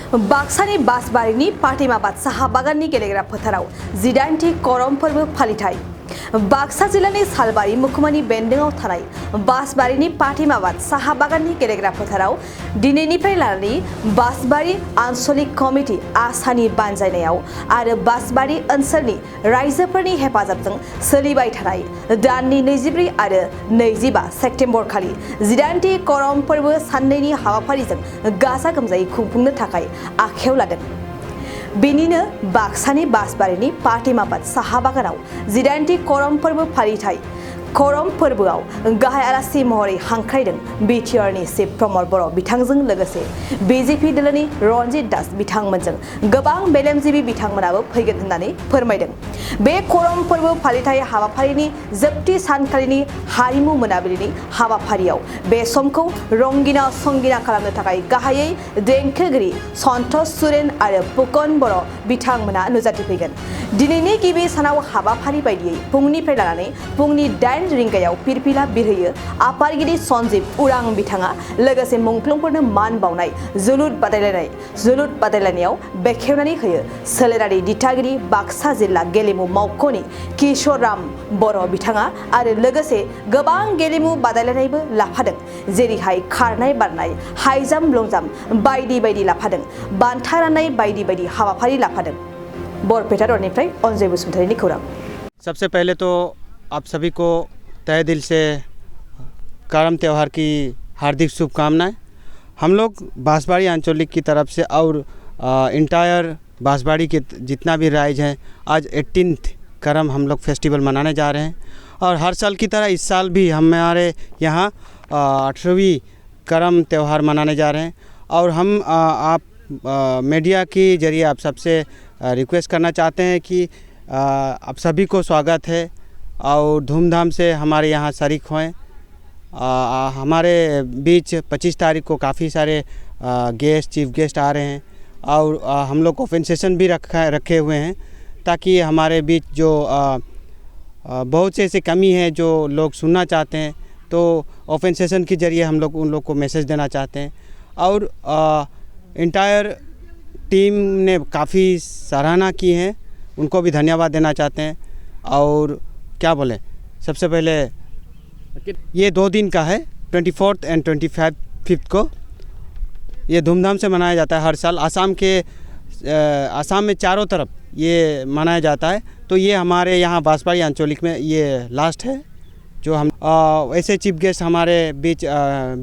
बाक्सानि बासबारिनि पाटिमाबाद साहा बागाननि गेलेग्रा फोथाराव 18थि करम फोरबो फालिथाय। बाक्सा जिल्लानि सालबारि मुखुमानि बेन्दोंआव थानाय बासबारिनि पाटिमाबाद साहा बागाननि गेलेग्रा फोथाराव दिनैनिफ्राय लानानै बासबारि आन्सलिक कमिटि आसानि बानजायनायाव आरो बासबारि ओनसोलनि रायजोफोरनि हेफाजाबजों सोलिबाय थानाय दाननि 24 आरो 25 सेप्तेम्बर खालि 18थि करम फोरबो साननैनि हाबाफारिजों गाजा गोमजायै खुंफुंनो थाखाय आखायाव लादों। बेनिनो बाक्सानि बासबारिनि पाटिमाबाद साहा बागानाव 18थि करम फोरबो फालिथाय। करम फोरबोआव गाहाय आलासि महरै हांख्रायदों बिटिआरनि चिफ प्रमद बर' बिथांजों लोगोसे बिजेपि दोलोनि रनजित दास बिथांमोनजों गोबां मेलेमजिबि बिथांमोनाबो फैगोन होननानै फोरमायदों। बे करम फोरबो फालिथाय हाबाफारिनि जोबथि सानखालिनि हारिमु मोनाबिलिनि हाबाफारियाव बे समखौ रंगिना संगिना खालामनो थाखाय गाहायै देंखोगिरि सन्तोष सुरेन आरो पुकन बर' बिथांमोना नुजाथिफैगोन। दिनैनि गिबि सानाव हाबाफारि बायदियै फुंनिफ्राय लानानै फुंनि 8 रिंगायाव पिरपिला बिरहोयो आफादगिरि सन्जीब उरां बिथाङा लोगोसे मुंख्लंफोरनो मान बावनाय जोलुर बादायलायनायाव बेखेवनानै होयो सोलेरारि दिथागिरि बाक्सा जिल्ला गेलेमु मावख'नि किशोराम बर' बिथाङा आरो लोगोसे गोबां गेलेमु बादायलायनायबो लाफादों जेरैहाय खारनाय बारनाय हाइ जाम्प लं जाम्प बायदि बायदि लाफादों बान्था राननाय बायदि बायदि हाबाफारि लाफादों। बरपेटा रोडनिफ्राय अनजय बसुमतारीनि खौरां। सबसे पहले तो आप सभी को तहे दिल से करम त्यौहार की हार्दिक शुभकामनाएं। हम लोग बांसबाड़ी आंचलिक की तरफ से और इंटायर बांसबाड़ी के जितना भी राइज हैं आज 18th करम हम लोग फेस्टिवल मनाने जा रहे हैं और हर साल की तरह इस साल भी हमारे यहाँ 18वीं करम त्यौहार मनाने जा रहे हैं और हम आप मीडिया के जरिए आप सबसे रिक्वेस्ट करना चाहते हैं कि आप सभी को स्वागत है और धूमधाम से हमारे यहाँ शरीक होएं। हमारे बीच 25 तारीख को काफ़ी सारे चीफ गेस्ट आ रहे हैं और हम लोग ओपन सेशन भी रखे हुए हैं ताकि हमारे बीच जो बहुत से ऐसे कमी है जो लोग सुनना चाहते हैं तो ओपन सेशन के जरिए हम लोग उन लोग को मैसेज देना चाहते हैं और इंटायर टीम ने काफ़ी सराहना की है उनको भी धन्यवाद देना चाहते हैं। और क्या बोले, सबसे पहले ये 2 दिन का है 24th एंड 25th को ये धूमधाम से मनाया जाता है हर साल। आसाम में चारों तरफ ये मनाया जाता है तो ये हमारे यहाँ बांसबाड़ी आंचलिक में ये लास्ट है जो हम ऐसे चीफ गेस्ट हमारे बीच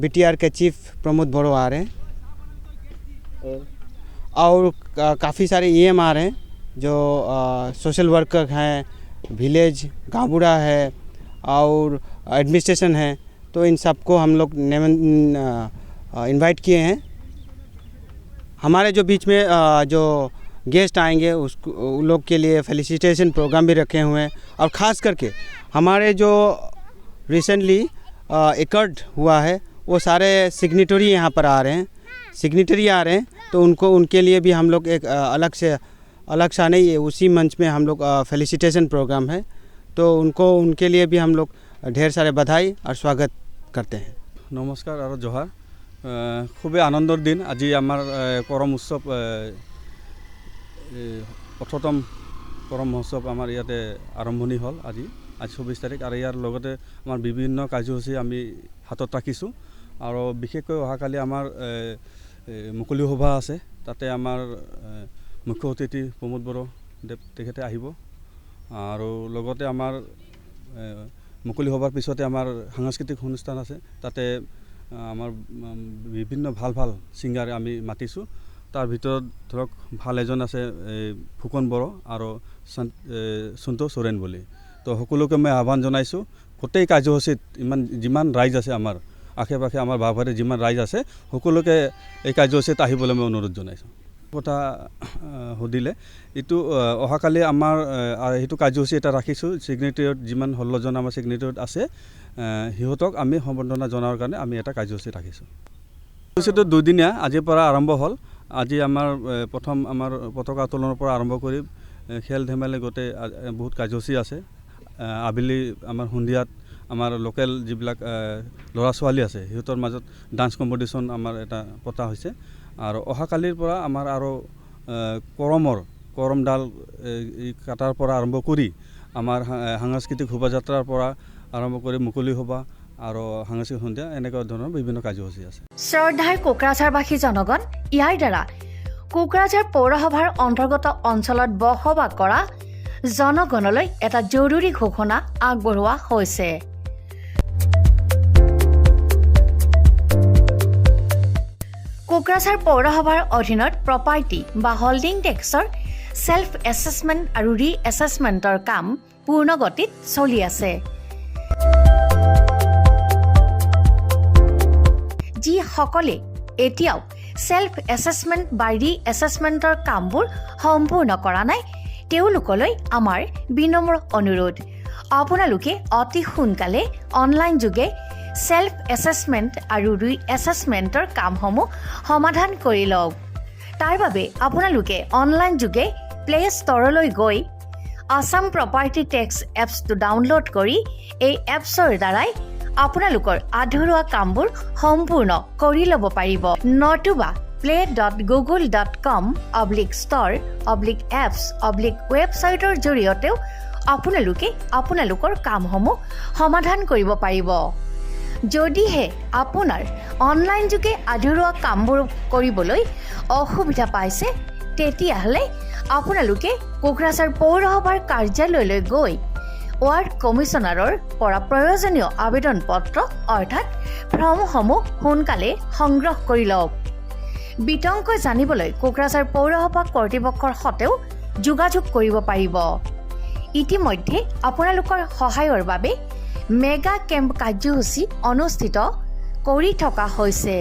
बीटीआर के चीफ प्रमोद बोरो आ रहे हैं और काफ़ी सारे ईएम आ रहे हैं जो सोशल वर्कर हैं, विलेज गाबुड़ा है और एडमिनिस्ट्रेशन है तो इन सबको हम लोग इनवाइट किए हैं। हमारे जो बीच में जो गेस्ट आएंगे उसको उन लोग के लिए फेलिसिटेशन प्रोग्राम भी रखे हुए हैं और ख़ास करके हमारे जो रिसेंटली एकर्ड हुआ है वो सारे सिग्नेटरी यहाँ पर आ रहे हैं तो उनके लिए भी हम लोग एक अलग सा नहीं उसी मंच में हम लोग फेलिसिटेशन प्रोग्राम है तो उनके लिए भी हम लोग ढेर सारे बधाई और स्वागत करते हैं। नमस्कार और जोहार। खूबे आनंदर दिन आज आमार करम उत्सव 18तम करम महोत्सव आमार इयाते आरम्भणि हल आज 24 तारिख और यार लगते आमार विभिन्न कार्यसूची आमी हातत राखिছোঁ और विशेषকৈ अहाकाली आमार मुकली सभा आछे ताते आमार मुख्य अतिथि प्रमोद बर' देव तेखेते आहिब और लगते आमार मुकली सभार पिछते आमार सांस्कृतिक अनुष्ठान आछे ताते आमार विभिन्न ভাল सिंगार आमी मातिছোঁ तार भितरत धरक ভাল एजन आछे फुकन बर' और सन्तोष सोरेन बोली तो सकलोके मैं आह्वान जनाइছোঁ गोटेई कार्यसूचीत जिमान राइज आछे आमार आशे पाशे आमार बाबारे जिमान राइज आछे सकलोके এই कार्यसूचीत आहिबले मैं अनुरोध जनाइছোঁ। কথা সুধিলে এইটো অহাকালি আমাৰ এইটো কাৰ্যসূচী এটা ৰাখিছোঁ সিগনেটৰীত যিমান 16 জন আমাৰ সিগনেটৰীত আছে সিহঁতক আমি সম্বৰ্ধনা জনাৰ কাৰণে আমি এটা কাৰ্যসূচী ৰাখিছোঁ। কাৰ্যসূচীটো 2 দিনীয়া আজিৰ পৰা আৰম্ভ হ'ল। আজি আমাৰ প্ৰথম আমাৰ পতাকা উত্তোলনৰ পৰা আৰম্ভ কৰি খেল ধেমালি গোটেই বহুত কাৰ্যসূচী আছে। আবেলি আমাৰ সন্ধিয়াত আমাৰ লোকেল যিবিলাক ল'ৰা ছোৱালী আছে সিহঁতৰ মাজত ডান্স কম্পিটিশ্যন আমাৰ এটা পতা হৈছে আৰু অহাকালিৰ পৰা আমাৰ আৰু কৰমডাল কাটাৰ পৰা আৰম্ভ কৰি আমাৰ সাংস্কৃতিক শোভাযাত্ৰাৰ পৰা আৰম্ভ কৰি মুকলি সভা আৰু সাংস্কৃতিক সন্ধিয়া এনেকুৱা ধৰণৰ বিভিন্ন কাৰ্যসূচী আছে। শ্ৰদ্ধাৰ কোকৰাঝাৰবাসী জনগণ ইয়াৰ দ্বাৰা কোকৰাঝাৰ পৌৰসভাৰ অন্তৰ্গত অঞ্চলত বসবাস কৰা জনগণলৈ এটা জৰুৰী ঘোষণা আগবঢ়োৱা হৈছে। কোকৰাঝাৰ পৌৰসভাৰ অধীনত প্ৰপাৰ্টি বা হল্ডিং টেক্সৰ সেল্ফ এছেছমেণ্ট আৰু ৰি এছেছমেণ্টৰ কাম পূৰ্ণ গতিত চলি আছে। যিসকলে এতিয়াও সেল্ফ এছেছমেণ্ট বা ৰি এছেছমেণ্টৰ কামবোৰ সম্পূৰ্ণ কৰা নাই তেওঁলোকলৈ আমাৰ বিনম্ৰ অনুৰোধ, আপোনালোকে অতি সোনকালে অনলাইন যোগে সেল্ফ এছেছমেণ্ট আৰু ৰি এছেছমেণ্টৰ কামসমূহ সমাধান কৰি লওক। তাৰ বাবে আপোনালোকে অনলাইন যোগে প্লে ষ্ট'ৰলৈ গৈ আছাম প্ৰপাৰ্টি টেক্স এপছটো ডাউনলোড কৰি এই এপছৰ দ্বাৰাই আপোনালোকৰ আধৰুৱা কামবোৰ সম্পূৰ্ণ কৰি ল'ব পাৰিব। নতুবা play.google.com/store/apps/ৱেবছাইটৰ জৰিয়তেও আপোনালোকে আপোনালোকৰ কামসমূহ সমাধান কৰিব পাৰিব। যদিহে আপোনাৰ অনলাইন যোগে আধৰুৱা কামবোৰ কৰিবলৈ অসুবিধা পাইছে তেতিয়াহ'লে আপোনালোকে কোকৰাঝাৰ পৌৰসভাৰ কাৰ্যালয়লৈ গৈ ৱাৰ্ড কমিছনাৰৰ পৰা প্ৰয়োজনীয় আবেদন পত্ৰ অৰ্থাৎ ফৰ্মসমূহ সোনকালে সংগ্ৰহ কৰি লওক। বিতংকৈ জানিবলৈ কোকৰাঝাৰ পৌৰসভা কৰ্তৃপক্ষৰ সৈতেও যোগাযোগ কৰিব পাৰিব। ইতিমধ্যে আপোনালোকৰ সহায়ৰ বাবে মেগা কেম্প কাৰ্যসূচী অনুষ্ঠিত কৰি থকা হৈছে।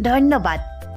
ধন্যবাদ।